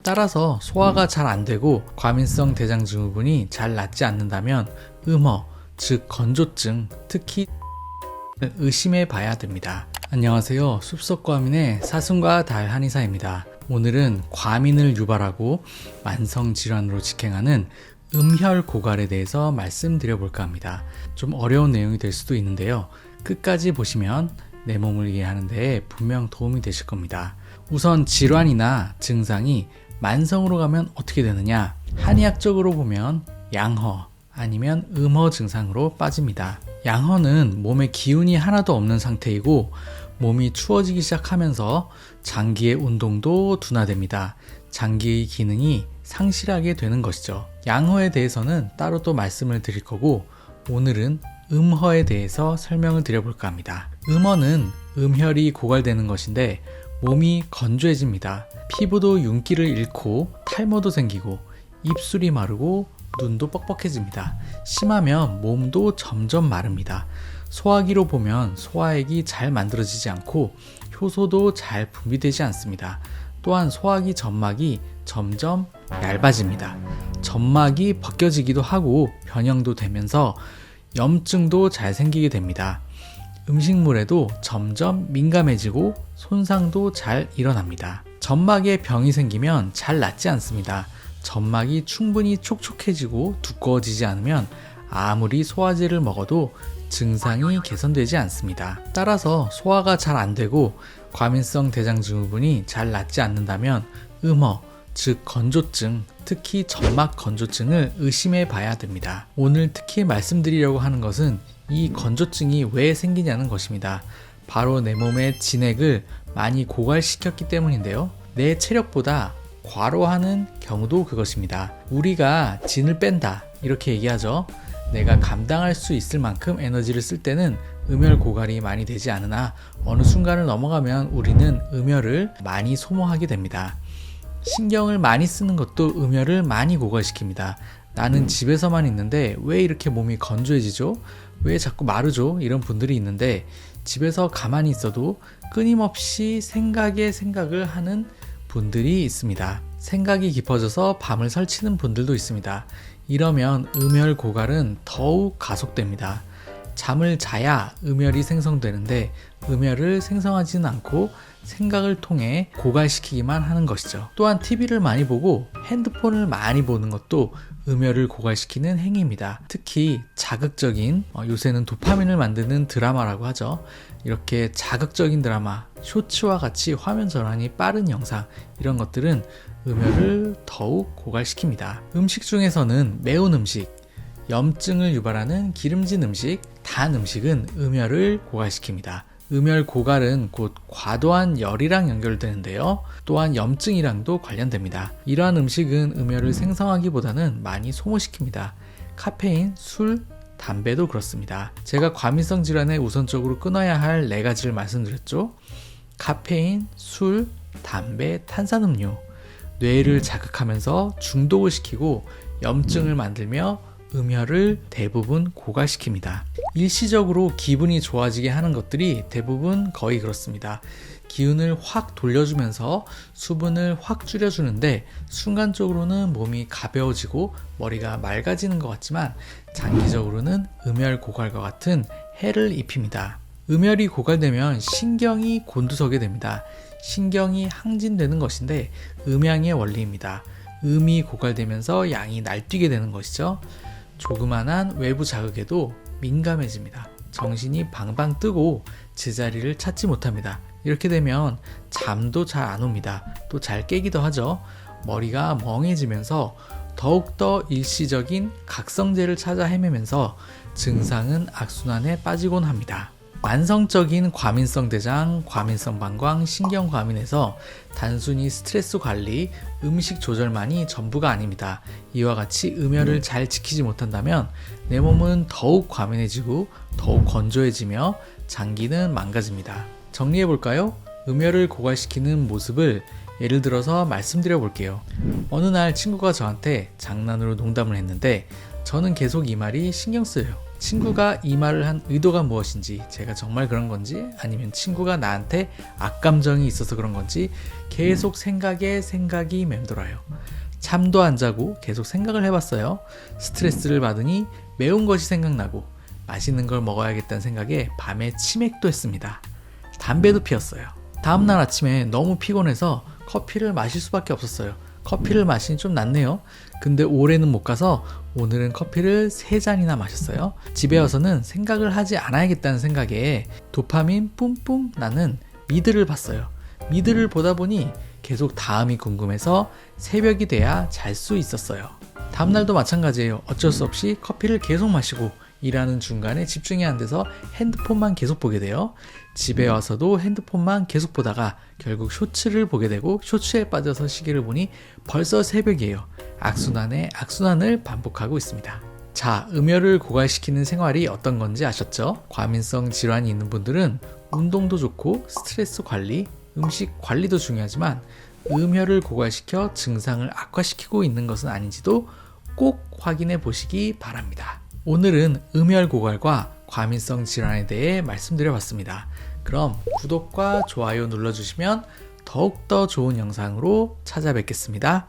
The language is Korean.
따라서 소화가 잘 안되고 과민성 대장증후군이 잘 낫지 않는다면 음허, 즉 건조증, 특히 의심해 봐야 됩니다. 안녕하세요. 숲속과민의 사슴과 달 한의사입니다. 오늘은 과민을 유발하고 만성질환으로 직행하는 음혈고갈에 대해서 말씀드려 볼까 합니다. 좀 어려운 내용이 될 수도 있는데요. 끝까지 보시면 내 몸을 이해하는 데 분명 도움이 되실 겁니다. 우선 질환이나 증상이 만성으로 가면 어떻게 되느냐? 한의학적으로 보면 양허 아니면 음허 증상으로 빠집니다. 양허는 몸에 기운이 하나도 없는 상태이고 몸이 추워지기 시작하면서 장기의 운동도 둔화됩니다. 장기의 기능이 상실하게 되는 것이죠. 양허에 대해서는 따로 또 말씀을 드릴 거고 오늘은 음허에 대해서 설명을 드려볼까 합니다. 음허는 음혈이 고갈되는 것인데 몸이 건조해집니다. 피부도 윤기를 잃고 탈모도 생기고 입술이 마르고 눈도 뻑뻑해집니다. 심하면 몸도 점점 마릅니다. 소화기로 보면 소화액이 잘 만들어지지 않고 효소도 잘 분비되지 않습니다. 또한 소화기 점막이 점점 얇아집니다. 점막이 벗겨지기도 하고 변형도 되면서 염증도 잘 생기게 됩니다. 음식물에도 점점 민감해지고 손상도 잘 일어납니다. 점막에 병이 생기면 잘 낫지 않습니다. 점막이 충분히 촉촉해지고 두꺼워지지 않으면 아무리 소화제를 먹어도 증상이 개선되지 않습니다. 따라서 소화가 잘 안되고 과민성 대장증후군이 잘 낫지 않는다면 음허, 즉 건조증, 특히 점막 건조증을 의심해 봐야 됩니다. 오늘 특히 말씀드리려고 하는 것은 이 건조증이 왜 생기냐는 것입니다. 바로 내 몸의 진액을 많이 고갈시켰기 때문인데요. 내 체력보다 과로하는 경우도 그것입니다. 우리가 진을 뺀다 이렇게 얘기하죠. 내가 감당할 수 있을 만큼 에너지를 쓸 때는 음혈 고갈이 많이 되지 않으나 어느 순간을 넘어가면 우리는 음혈을 많이 소모하게 됩니다. 신경을 많이 쓰는 것도 음혈을 많이 고갈시킵니다. 나는 집에서만 있는데 왜 이렇게 몸이 건조해지죠? 왜 자꾸 마르죠? 이런 분들이 있는데 집에서 가만히 있어도 끊임없이 생각에 생각을 하는 분들이 있습니다. 생각이 깊어져서 밤을 설치는 분들도 있습니다. 이러면 음혈 고갈은 더욱 가속됩니다. 잠을 자야 음혈이 생성되는데 음혈을 생성하지는 않고 생각을 통해 고갈시키기만 하는 것이죠. 또한 TV를 많이 보고 핸드폰을 많이 보는 것도 음혈을 고갈시키는 행위입니다. 특히 자극적인 요새는 도파민을 만드는 드라마라고 하죠. 이렇게 자극적인 드라마, 쇼츠와 같이 화면 전환이 빠른 영상 이런 것들은 음혈을 더욱 고갈시킵니다. 음식 중에서는 매운 음식, 염증을 유발하는 기름진 음식, 단 음식은 음혈을 고갈시킵니다. 음혈 고갈은 곧 과도한 열이랑 연결되는데요. 또한 염증이랑도 관련됩니다. 이러한 음식은 음혈을 생성하기보다는 많이 소모시킵니다. 카페인, 술, 담배도 그렇습니다. 제가 과민성 질환에 우선적으로 끊어야 할 4가지를 말씀드렸죠. 카페인, 술, 담배, 탄산음료. 뇌를 자극하면서 중독을 시키고 염증을 만들며 음혈을 대부분 고갈시킵니다. 일시적으로 기분이 좋아지게 하는 것들이 대부분 거의 그렇습니다. 기운을 확 돌려주면서 수분을 확 줄여주는데 순간적으로는 몸이 가벼워지고 머리가 맑아지는 것 같지만 장기적으로는 음혈 고갈과 같은 해를 입힙니다. 음혈이 고갈되면 신경이 곤두서게 됩니다. 신경이 항진되는 것인데 음양의 원리입니다. 음이 고갈되면서 양이 날뛰게 되는 것이죠. 조그만한 외부 자극에도 민감해집니다. 정신이 방방 뜨고 제자리를 찾지 못합니다. 이렇게 되면 잠도 잘 안 옵니다. 또 잘 깨기도 하죠. 머리가 멍해지면서 더욱더 일시적인 각성제를 찾아 헤매면서 증상은 악순환에 빠지곤 합니다. 만성적인 과민성 대장, 과민성 방광, 신경과민에서 단순히 스트레스 관리, 음식 조절만이 전부가 아닙니다. 이와 같이 음혈을 잘 지키지 못한다면 내 몸은 더욱 과민해지고 더욱 건조해지며 장기는 망가집니다. 정리해 볼까요? 음혈을 고갈시키는 모습을 예를 들어서 말씀드려 볼게요. 어느 날 친구가 저한테 장난으로 농담을 했는데 저는 계속 이 말이 신경 쓰여요. 친구가 이 말을 한 의도가 무엇인지, 제가 정말 그런 건지, 아니면 친구가 나한테 악감정이 있어서 그런 건지 계속 생각이 맴돌아요. 잠도 안 자고 계속 생각을 해봤어요. 스트레스를 받으니 매운 것이 생각나고 맛있는 걸 먹어야겠다는 생각에 밤에 치맥도 했습니다. 담배도 피웠어요. 다음날 아침에 너무 피곤해서 커피를 마실 수밖에 없었어요. 커피를 마시니 좀 낫네요. 근데 올해는 못 가서 오늘은 커피를 3잔이나 마셨어요. 집에 와서는 생각을 하지 않아야겠다는 생각에 도파민 뿜뿜 나는 미드를 봤어요. 미드를 보다 보니 계속 다음이 궁금해서 새벽이 돼야 잘 수 있었어요. 다음날도 마찬가지예요. 어쩔 수 없이 커피를 계속 마시고 일하는 중간에 집중이 안 돼서 핸드폰만 계속 보게 돼요. 집에 와서도 핸드폰만 계속 보다가 결국 쇼츠를 보게 되고 쇼츠에 빠져서 시계를 보니 벌써 새벽이에요. 악순환에 악순환을 반복하고 있습니다. 자, 음혈을 고갈시키는 생활이 어떤 건지 아셨죠? 과민성 질환이 있는 분들은 운동도 좋고 스트레스 관리, 음식 관리도 중요하지만 음혈을 고갈시켜 증상을 악화시키고 있는 것은 아닌지도 꼭 확인해 보시기 바랍니다. 오늘은 음혈 고갈과 과민성 질환에 대해 말씀드려 봤습니다. 그럼 구독과 좋아요 눌러주시면 더욱더 좋은 영상으로 찾아뵙겠습니다.